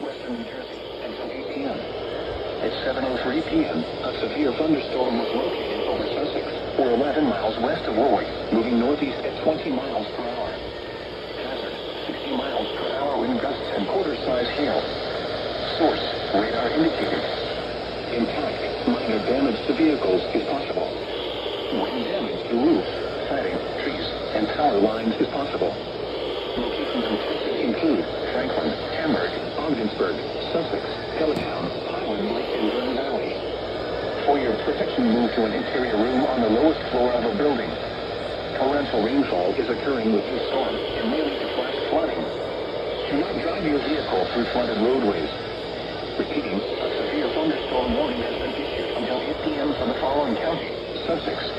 western New Jersey until 8 p.m. At 7:03 p.m., a severe thunderstorm was located over Sussex, or 11 miles west of Warwick, moving northeast at 20 miles per hour. Hazard, 60 miles per hour wind gusts and quarter-size hail. Source, radar indicated. Impact, minor damage to vehicles is possible. Wind damage to roofs, siding, trees, and power lines is possible. Locations in Texas include Franklin, Hamburg, Ogdensburg, Sussex, Allentown, Highland, Lake, and Grand Valley. For your protection, move to an interior room on the lowest floor of a building. Torrential rainfall is occurring with this storm and may lead to flash flooding. Do not drive your vehicle through flooded roadways. Repeating, a severe thunderstorm warning has been issued until 8 p.m. for the following counties: Sussex,